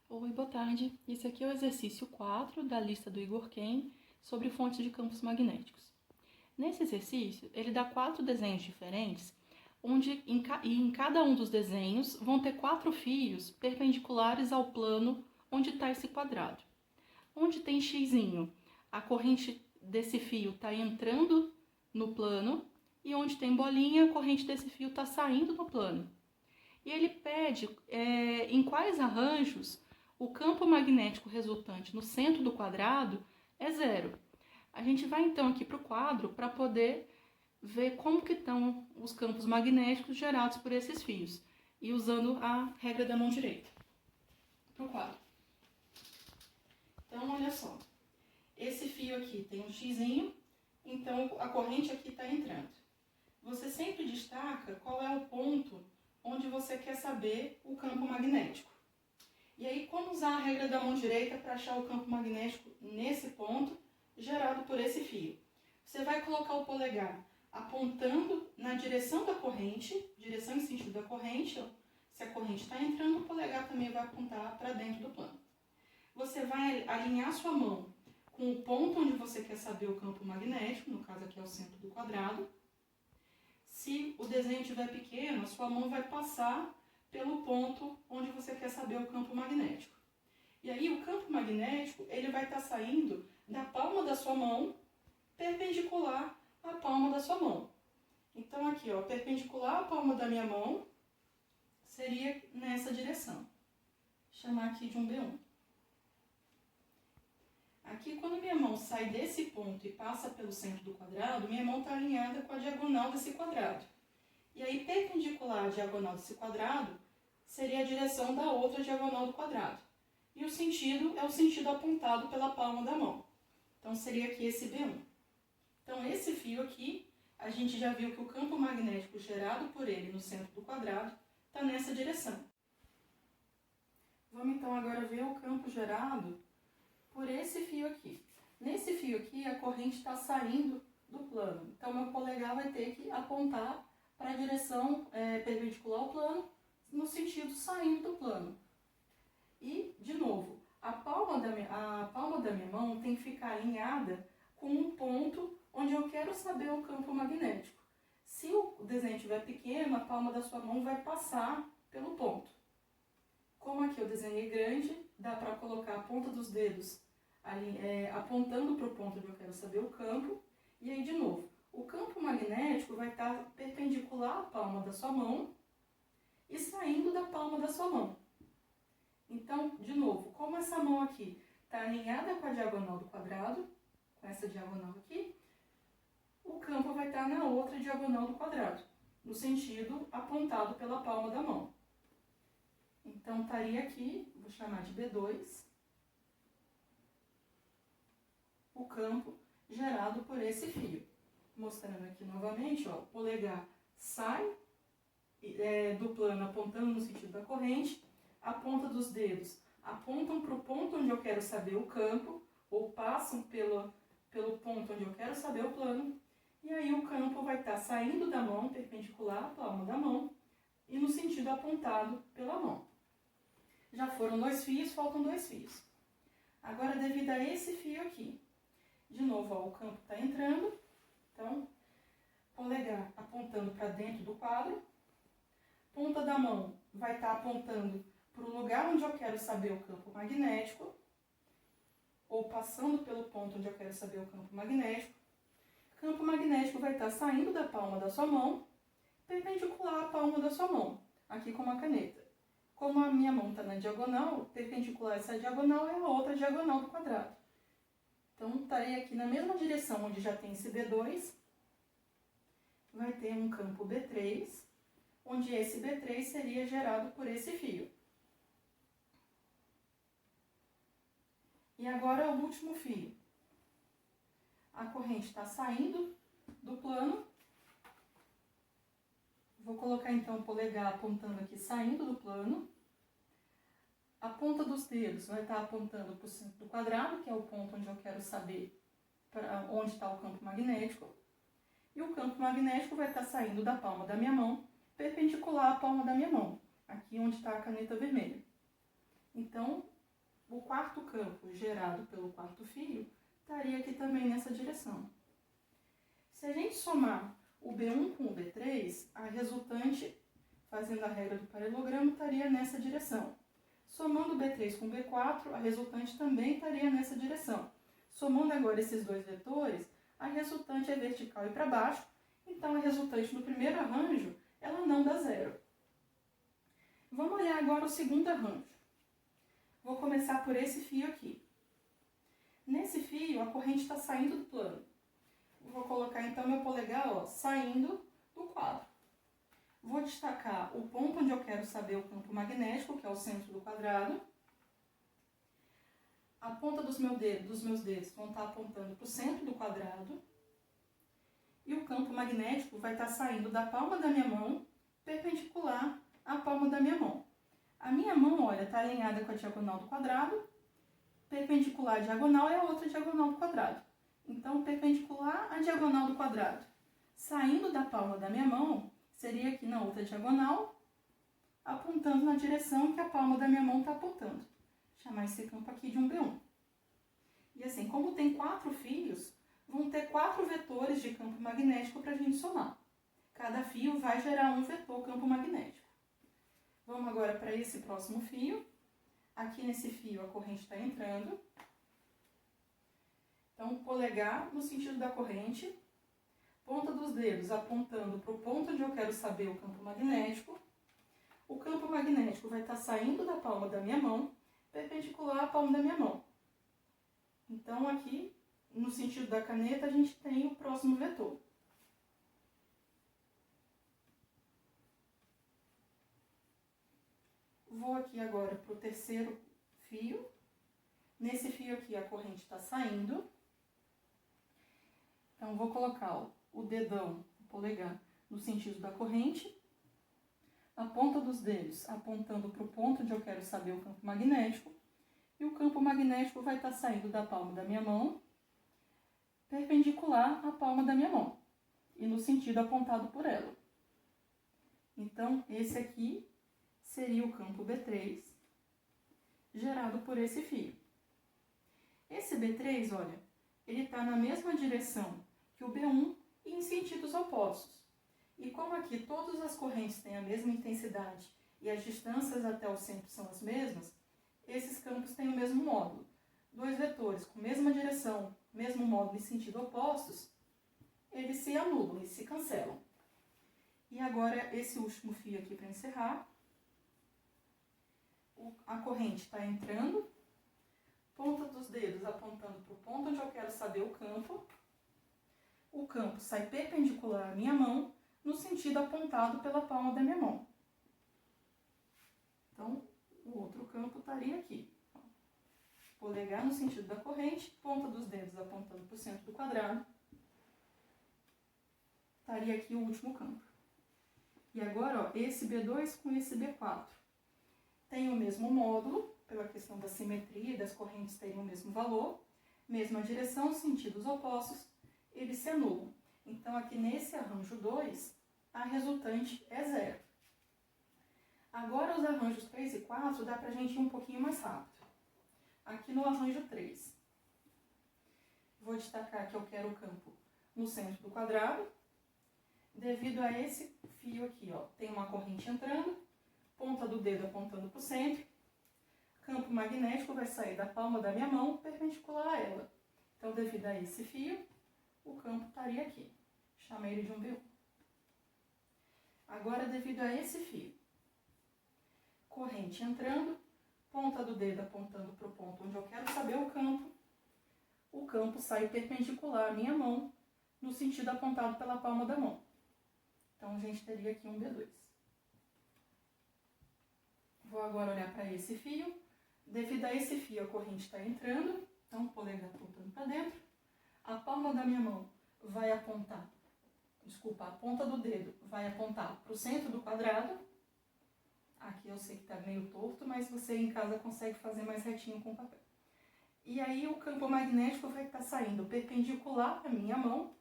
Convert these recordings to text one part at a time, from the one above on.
Oi, boa tarde. Esse aqui é o exercício 4 da lista do Igor Ken sobre fontes de campos magnéticos. Nesse exercício, ele dá 4 desenhos diferentes, onde em cada um dos desenhos vão ter 4 fios perpendiculares ao plano onde está esse quadrado. Onde tem xizinho, a corrente desse fio está entrando no plano, e onde tem bolinha, a corrente desse fio está saindo do plano. E ele pede em quais arranjos o campo magnético resultante no centro do quadrado é zero. A gente vai então aqui para o quadro para poder ver como que estão os campos magnéticos gerados por esses fios. E usando a regra da mão direita. Para o quadro. Então, olha só. Esse fio aqui tem um xizinho, então a corrente aqui está entrando. Você sempre destaca qual é o ponto onde você quer saber o campo magnético. E aí, como usar a regra da mão direita para achar o campo magnético nesse ponto, gerado por esse fio? Você vai colocar o polegar apontando na direção da corrente, direção e sentido da corrente. Se a corrente está entrando, o polegar também vai apontar para dentro do plano. Você vai alinhar sua mão com o ponto onde você quer saber o campo magnético, no caso aqui é o centro do quadrado. Se o desenho estiver pequeno, a sua mão vai passar pelo ponto onde você quer saber o campo magnético. E aí o campo magnético, ele vai estar saindo da palma da sua mão, perpendicular à palma da sua mão. Então aqui, ó, perpendicular à palma da minha mão, seria nessa direção. Vou chamar aqui de um B1. Aqui, quando minha mão sai desse ponto e passa pelo centro do quadrado, minha mão está alinhada com a diagonal desse quadrado. E aí, perpendicular à diagonal desse quadrado, seria a direção da outra diagonal do quadrado. E o sentido é o sentido apontado pela palma da mão. Então, seria aqui esse B1. Então, esse fio aqui, a gente já viu que o campo magnético gerado por ele no centro do quadrado está nessa direção. Vamos, então, agora ver o campo gerado por esse fio aqui. Nesse fio aqui, a corrente está saindo do plano. Então, meu polegar vai ter que apontar para a direção perpendicular ao plano, no sentido saindo do plano. E, de novo, a palma da minha mão tem que ficar alinhada com um ponto onde eu quero saber o campo magnético. Se o desenho estiver pequeno, a palma da sua mão vai passar pelo ponto. Como aqui eu desenhei grande, dá para colocar a ponta dos dedos ali, apontando para o ponto onde eu quero saber o campo. E aí, de novo, o campo magnético vai estar perpendicular à palma da sua mão e saindo da palma da sua mão. Então, de novo, como essa mão aqui está alinhada com a diagonal do quadrado, com essa diagonal aqui, o campo vai estar na outra diagonal do quadrado, no sentido apontado pela palma da mão. Então, estaria aqui, vou chamar de B2, o campo gerado por esse fio. Mostrando aqui novamente, ó, o polegar sai do plano apontando no sentido da corrente, a ponta dos dedos apontam para o ponto onde eu quero saber o campo, ou passam pelo ponto onde eu quero saber o plano, e aí o campo vai estar saindo da mão, perpendicular à palma da mão, e no sentido apontado pela mão. Já foram 2 fios, faltam 2 fios. Agora, devido a esse fio aqui, de novo, ó, o campo está entrando, então, polegar apontando para dentro do quadro, ponta da mão vai estar apontando para o lugar onde eu quero saber o campo magnético, ou passando pelo ponto onde eu quero saber o campo magnético. O campo magnético vai estar saindo da palma da sua mão, perpendicular à palma da sua mão, aqui com uma caneta. Como a minha mão está na diagonal, perpendicular a essa diagonal é a outra diagonal do quadrado. Então, estarei aqui na mesma direção onde já tem esse B2, vai ter um campo B3, onde esse B3 seria gerado por esse fio. E agora o último fio. A corrente está saindo do plano. Vou colocar então o polegar apontando aqui, saindo do plano. A ponta dos dedos vai estar apontando para o centro do quadrado, que é o ponto onde eu quero saber onde está o campo magnético. E o campo magnético vai estar saindo da palma da minha mão, perpendicular à palma da minha mão, aqui onde está a caneta vermelha. Então, campo gerado pelo quarto fio estaria aqui também nessa direção. Se a gente somar o B1 com o B3, a resultante, fazendo a regra do paralelogramo, estaria nessa direção. Somando o B3 com o B4, a resultante também estaria nessa direção. Somando agora esses dois vetores, a resultante é vertical e para baixo, então a resultante no primeiro arranjo, ela não dá zero. Vamos olhar agora o segundo arranjo. Vou começar por esse fio aqui. Nesse fio, a corrente está saindo do plano. Vou colocar então meu polegar, ó, saindo do quadro. Vou destacar o ponto onde eu quero saber o campo magnético, que é o centro do quadrado. A ponta dos meus dedos vão estar apontando para o centro do quadrado. E o campo magnético vai estar saindo da palma da minha mão, perpendicular à palma da minha mão. A minha mão, olha, está alinhada com a diagonal do quadrado. Perpendicular à diagonal é a outra diagonal do quadrado. Então, perpendicular à diagonal do quadrado, saindo da palma da minha mão, seria aqui na outra diagonal, apontando na direção que a palma da minha mão está apontando. Vou chamar esse campo aqui de um B1. E assim, como tem 4 fios, vão ter 4 vetores de campo magnético para a gente somar. Cada fio vai gerar um vetor campo magnético. Vamos agora para esse próximo fio. Aqui nesse fio a corrente está entrando. Então, polegar no sentido da corrente, ponta dos dedos apontando para o ponto onde eu quero saber o campo magnético. O campo magnético vai estar saindo da palma da minha mão, perpendicular à palma da minha mão. Então, aqui, no sentido da caneta, a gente tem o próximo vetor. Vou aqui agora para o terceiro fio. Nesse fio aqui, a corrente está saindo. Então, vou colocar o dedão, o polegar, no sentido da corrente. A ponta dos dedos apontando para o ponto onde eu quero saber o campo magnético. E o campo magnético vai estar saindo da palma da minha mão, perpendicular à palma da minha mão. E no sentido apontado por ela. Então, esse aqui seria o campo B3, gerado por esse fio. Esse B3, olha, ele está na mesma direção que o B1 e em sentidos opostos. E como aqui todas as correntes têm a mesma intensidade e as distâncias até o centro são as mesmas, esses campos têm o mesmo módulo. Dois vetores com mesma direção, mesmo módulo e sentido opostos, eles se anulam e se cancelam. E agora esse último fio aqui para encerrar. A corrente está entrando, ponta dos dedos apontando para o ponto onde eu quero saber o campo. O campo sai perpendicular à minha mão, no sentido apontado pela palma da minha mão. Então, o outro campo estaria aqui. Polegar no sentido da corrente, ponta dos dedos apontando para o centro do quadrado. Estaria aqui o último campo. E agora, ó, esse B2 com esse B4. Tem o mesmo módulo, pela questão da simetria, das correntes terem o mesmo valor, mesma direção, sentidos opostos, eles se anulam. Então, aqui nesse arranjo 2, a resultante é zero. Agora, os arranjos 3 e 4, dá pra gente ir um pouquinho mais rápido. Aqui no arranjo 3, vou destacar que eu quero o campo no centro do quadrado. Devido a esse fio aqui, ó, tem uma corrente entrando, ponta do dedo apontando para o centro, campo magnético vai sair da palma da minha mão perpendicular a ela. Então, devido a esse fio, o campo estaria aqui. Chamei ele de um B1. Agora, devido a esse fio, corrente entrando, ponta do dedo apontando para o ponto onde eu quero saber o campo sai perpendicular à minha mão, no sentido apontado pela palma da mão. Então, a gente teria aqui um B2. Vou agora olhar para esse fio. Devido a esse fio, a corrente está entrando, então, o polegar apontando para dentro. A palma da minha mão vai apontar, a ponta do dedo vai apontar para o centro do quadrado. Aqui eu sei que está meio torto, mas você em casa consegue fazer mais retinho com o papel. E aí o campo magnético vai estar saindo perpendicular à minha mão.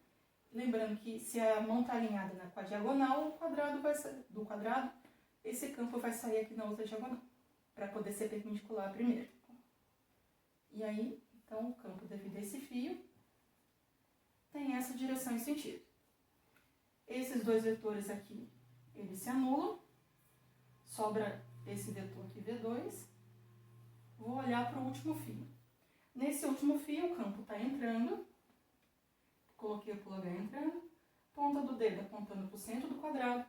Lembrando que se a mão está alinhada com a diagonal, o quadrado vai sair do quadrado. Esse campo vai sair aqui na outra diagonal, para poder ser perpendicular primeiro. E aí, então, o campo devido a esse fio tem essa direção e sentido. Esses dois vetores aqui, eles se anulam. Sobra esse vetor aqui, V2. Vou olhar para o último fio. Nesse último fio, o campo está entrando. Coloquei o polegar entrando. Ponta do dedo apontando para o centro do quadrado.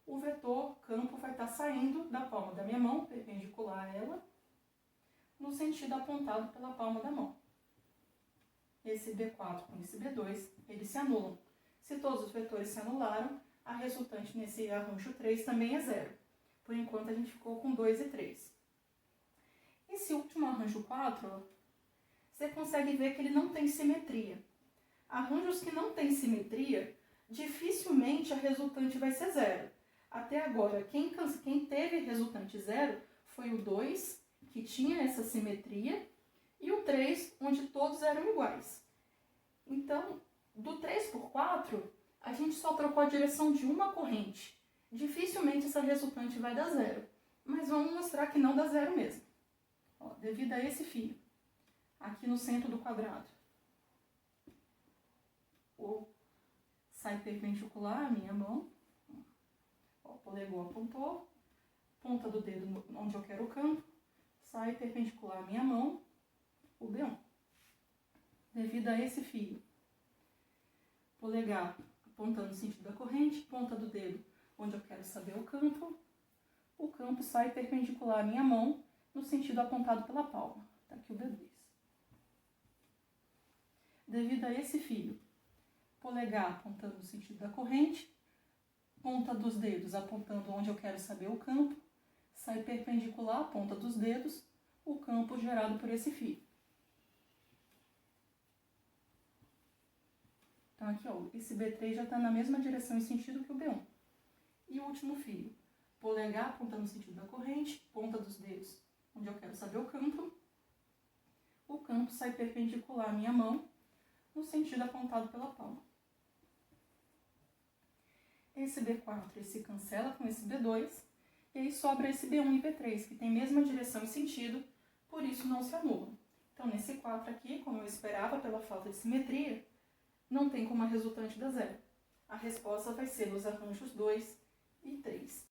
O vetor campo vai estar saindo da palma da minha mão, perpendicular a ela, no sentido apontado pela palma da mão. Esse B4 com esse B2, eles se anulam. Se todos os vetores se anularam, a resultante nesse arranjo 3 também é zero. Por enquanto, a gente ficou com 2 e 3. Esse último arranjo 4, você consegue ver que ele não tem simetria. Arranjos que não têm simetria, dificilmente a resultante vai ser zero. Até agora, quem teve resultante zero foi o 2, que tinha essa simetria, e o 3, onde todos eram iguais. Então, do 3 por 4, a gente só trocou a direção de uma corrente. Dificilmente essa resultante vai dar zero, mas vamos mostrar que não dá zero mesmo. Ó, devido a esse fio, aqui no centro do quadrado, sai perpendicular a minha mão, ó, polegou, apontou, ponta do dedo onde eu quero o campo, sai perpendicular a minha mão, o B1. Devido a esse fio, polegar apontando no sentido da corrente, ponta do dedo onde eu quero saber o campo sai perpendicular à minha mão no sentido apontado pela palma. Tá aqui o B2. Devido a esse fio, polegar apontando no sentido da corrente, ponta dos dedos apontando onde eu quero saber o campo, sai perpendicular à ponta dos dedos, o campo gerado por esse fio. Então aqui, ó, esse B3 já está na mesma direção e sentido que o B1. E o último fio, polegar apontando no sentido da corrente, ponta dos dedos onde eu quero saber o campo sai perpendicular à minha mão, no sentido apontado pela palma. Esse B4 se cancela com esse B2, e aí sobra esse B1 e B3, que tem a mesma direção e sentido, por isso não se anulam. Então, nesse 4 aqui, como eu esperava pela falta de simetria, não tem como a resultante dar zero. A resposta vai ser nos arranjos 2 e 3.